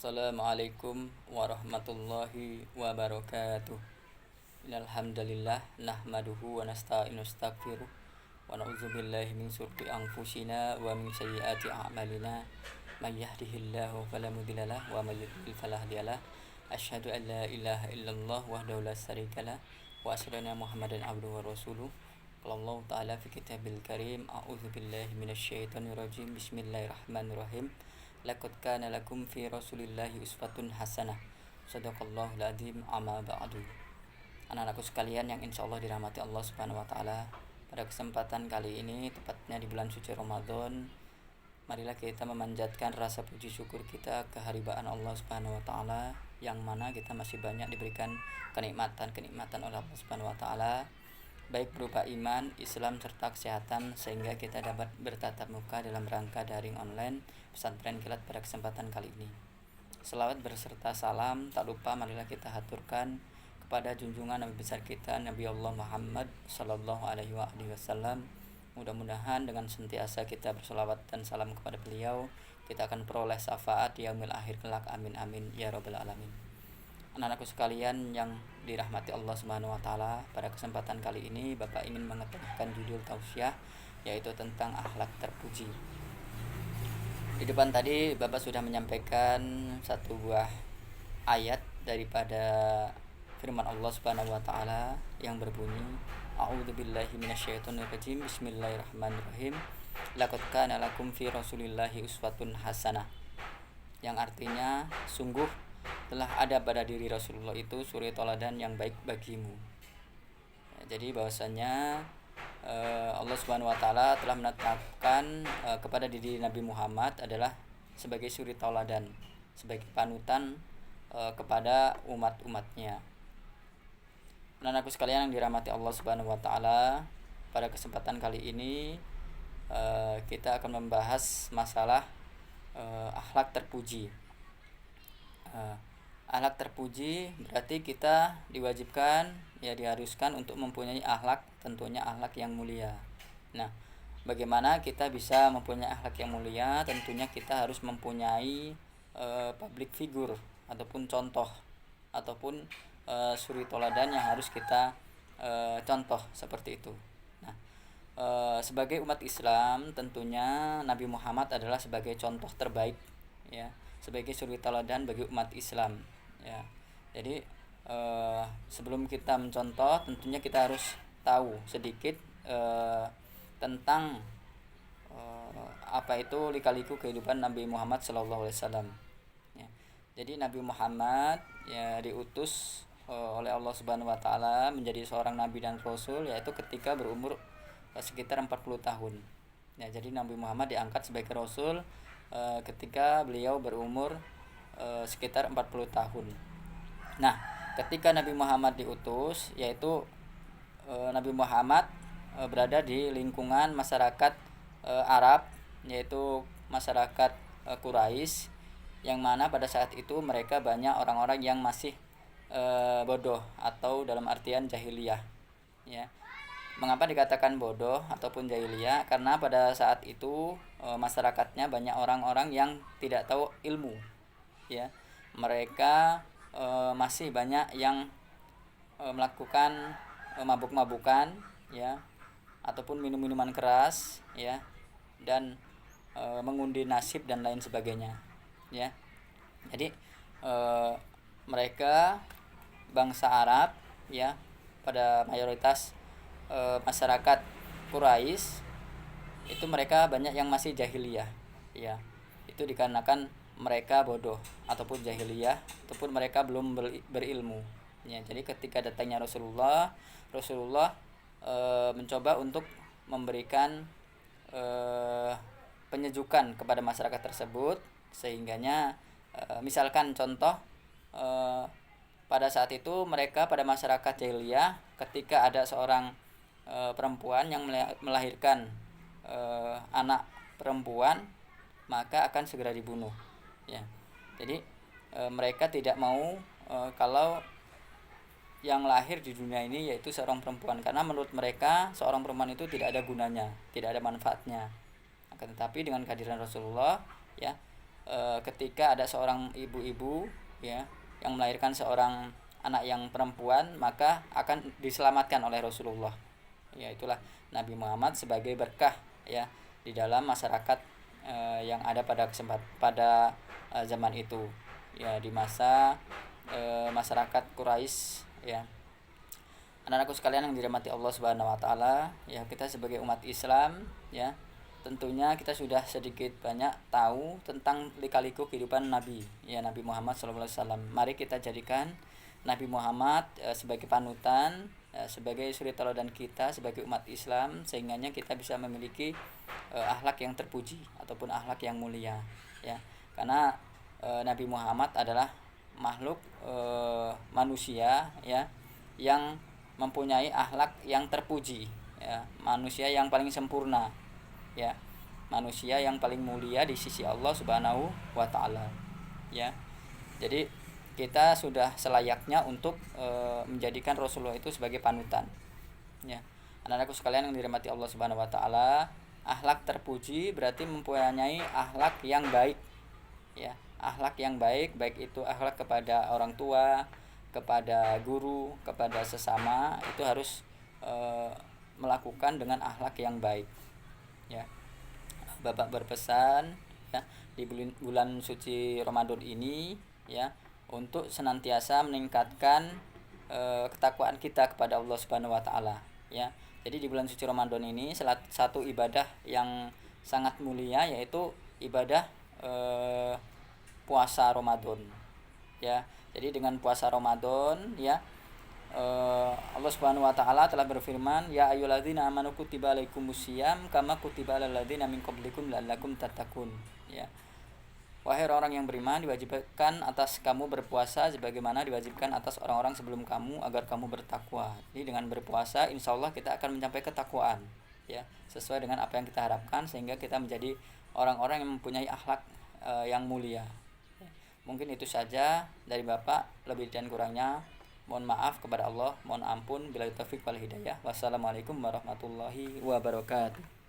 Assalamualaikum warahmatullahi wabarakatuh. Innalhamdalillah nahmaduhu wa nasta'inu nastaghfiruh wa na'udzubillahi min syururi anfusina wa min sayyiati a'malina. May yahdihillahu fala mudhillalah wa may yudhlil fala hadiyalah. Asyhadu an la ilaha illallah wahdahu la syarikalah wa asyhadu anna Muhammadan abduhu wa rasuluh. Qala Allah ta'ala fi kitabil karim, a'udzubillahi minasyaitonir rajim. Bismillahirrahmanirrahim. Laqad kana lakum fi rasulillahi uswatun hasanah. Shadaqallahul adzim, amma ba'du. Anak-anakku sekalian yang insyaallah dirahmati Allah Subhanahu wa taala, pada kesempatan kali ini tepatnya di bulan suci Ramadan, marilah kita memanjatkan rasa puji syukur kita keharibaan Allah Subhanahu wa taala, yang mana kita masih banyak diberikan kenikmatan oleh Allah Subhanahu wa taala, baik berupa iman, Islam, serta kesehatan, sehingga kita dapat bertatap muka dalam rangka daring online pesantren kilat pada kesempatan kali ini. Selawat berserta salam tak lupa marilah kita haturkan kepada junjungan Nabi besar kita, Nabi Allah Muhammad Sallallahu Alaihi Wasallam. Mudah-mudahan dengan sentiasa kita berselawat dan salam kepada beliau, kita akan peroleh syafaat di yaumil akhir kelak. Amin amin ya rabbal alamin. Anak-anakku sekalian yang dirahmati Allah Subhanahu wa taala, pada kesempatan kali ini Bapak ingin mengetengahkan judul tausiah, yaitu tentang akhlak terpuji. Di depan tadi Bapak sudah menyampaikan satu buah ayat daripada firman Allah Subhanahu wa taala yang berbunyi, A'udzubillahi minasyaitonirrajim. Bismillahirrahmanirrahim. Laqad kana lakum fi rasulillahi uswatun hasanah. Yang artinya sungguh telah ada pada diri Rasulullah itu suri teladan yang baik bagimu. Jadi bahwasanya Allah Subhanahu wa taala telah menetapkan kepada diri Nabi Muhammad adalah sebagai suri teladan, sebagai panutan kepada umat-umatnya. Anak-anakku sekalian yang dirahmati Allah Subhanahu wa taala, pada kesempatan kali ini kita akan membahas masalah akhlak terpuji. Akhlak terpuji berarti kita diwajibkan, diharuskan untuk mempunyai akhlak, tentunya akhlak yang mulia. Nah, bagaimana kita bisa mempunyai akhlak yang mulia? Tentunya kita harus mempunyai public figure ataupun contoh ataupun suri toladan yang harus kita contoh seperti itu. Nah, sebagai umat Islam tentunya Nabi Muhammad adalah sebagai contoh terbaik, sebagai suri teladan bagi umat Islam, Jadi sebelum kita mencontoh, tentunya kita harus tahu sedikit tentang apa itu lika-liku kehidupan Nabi Muhammad Sallallahu Alaihi Wasallam. Jadi Nabi Muhammad diutus oleh Allah Subhanahu Wa Taala menjadi seorang nabi dan rasul, yaitu ketika berumur sekitar 40 tahun. Jadi Nabi Muhammad diangkat sebagai rasul ketika beliau berumur sekitar 40 tahun. Nah, ketika Nabi Muhammad diutus, yaitu Nabi Muhammad berada di lingkungan masyarakat Arab, yaitu masyarakat Quraisy, yang mana pada saat itu mereka banyak orang-orang yang masih bodoh atau dalam artian jahiliyah. Mengapa dikatakan bodoh ataupun jahiliyah? Karena pada saat itu masyarakatnya banyak orang-orang yang tidak tahu ilmu, Mereka masih banyak yang melakukan mabuk-mabukan, ataupun minum-minuman keras, dan mengundi nasib dan lain sebagainya, Jadi mereka bangsa Arab, pada mayoritas masyarakat Quraisy itu mereka banyak yang masih jahiliyah, Itu dikarenakan mereka bodoh ataupun jahiliyah ataupun mereka belum berilmu, Jadi ketika datangnya Rasulullah mencoba untuk memberikan penyejukan kepada masyarakat tersebut, sehingganya misalkan contoh pada saat itu mereka pada masyarakat jahiliyah, ketika ada seorang perempuan yang melahirkan anak perempuan, maka akan segera dibunuh, Jadi mereka tidak mau kalau yang lahir di dunia ini yaitu seorang perempuan, karena menurut mereka seorang perempuan itu tidak ada gunanya, tidak ada manfaatnya. Akan tetapi dengan kehadiran Rasulullah, ketika ada seorang ibu-ibu ya yang melahirkan seorang anak yang perempuan, maka akan diselamatkan oleh Rasulullah. Ya, itulah Nabi Muhammad sebagai berkah ya di dalam masyarakat yang ada pada zaman itu ya, di masa masyarakat Quraisy ya. Anak-anakku sekalian yang dirahmati Allah Subhanahu wa taala, ya kita sebagai umat Islam ya, tentunya kita sudah sedikit banyak tahu tentang lika-liku kehidupan Nabi ya, Nabi Muhammad SAW. Mari kita jadikan Nabi Muhammad sebagai panutan, sebagai suri teladan kita sebagai umat Islam, sehingga kita bisa memiliki akhlak yang terpuji ataupun akhlak yang mulia ya. Karena Nabi Muhammad adalah makhluk manusia ya yang mempunyai akhlak yang terpuji ya, manusia yang paling sempurna ya, manusia yang paling mulia di sisi Allah Subhanahu wa taala ya. Jadi kita sudah selayaknya untuk menjadikan Rasulullah itu sebagai panutan ya. Anak-anakku sekalian yang dirahmati Allah Subhanahu wa taala, akhlak terpuji berarti mempunyai akhlak yang baik ya. Akhlak yang baik, baik itu akhlak kepada orang tua, kepada guru, kepada sesama, itu harus melakukan dengan akhlak yang baik ya. Bapak berpesan ya di bulan suci Ramadan ini ya, untuk senantiasa meningkatkan ketakwaan kita kepada Allah Subhanahu wa taala ya. Jadi di bulan suci Ramadan ini salah satu ibadah yang sangat mulia yaitu ibadah puasa Ramadan ya. Jadi dengan puasa Ramadan ya, Allah Subhanahu wa taala telah berfirman, ya ayyuhalladzina amanu kutiba alaikumusiyam kama kutiba alal ladzina min qablikum la'allakum tattaqun ya. Wahai orang yang beriman, diwajibkan atas kamu berpuasa sebagaimana diwajibkan atas orang-orang sebelum kamu agar kamu bertakwa. Jadi dengan berpuasa insyaallah kita akan mencapai ketakwaan ya, sesuai dengan apa yang kita harapkan, sehingga kita menjadi orang-orang yang mempunyai akhlak yang mulia. Mungkin itu saja dari Bapak, lebih dan kurangnya mohon maaf kepada Allah, mohon ampun, bila taufik wal hidayah. Wassalamualaikum warahmatullahi wabarakatuh.